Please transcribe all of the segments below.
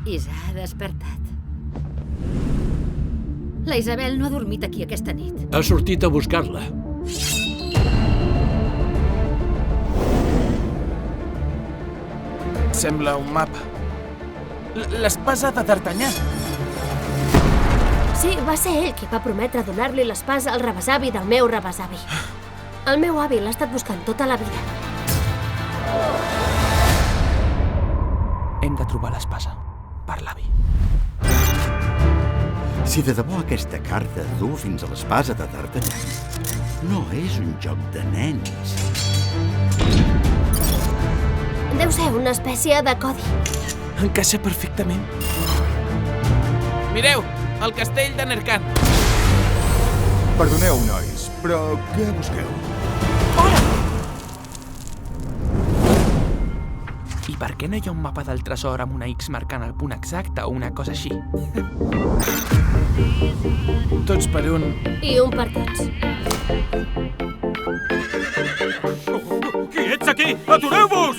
Isa ha despertat. La Isabel no ha dormit aquí aquesta nit. Ha sortit a buscar-la. Sembla un mapa. L'espasa de D'Artagnan. Sí, va ser ell qui va prometre donar-li l'espasa al rebesavi del meu rebesavi. El meu avi l'ha estat buscant tota la vida. Hem de trobar l'espasa. Per l'avi. Si de debò aquesta carta du fins a l'espasa de D'Artagnan, no és un joc de nens. Deu ser una espècie de codi. Encaixa perfectament. Mireu, el castell de Nerkan. Perdoneu, nois, però què busqueu? I per què no hi ha un mapa del tresor amb una X marcant el punt exacte o una cosa així? Tots per un... I un per tots. Qui ets aquí? Atureu-vos!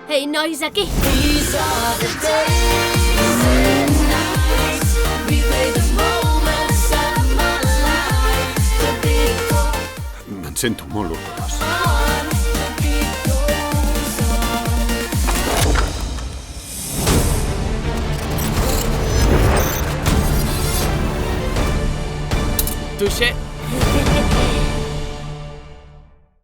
Ei, nois, aquí! Me'n sento molt orgullós. Touché.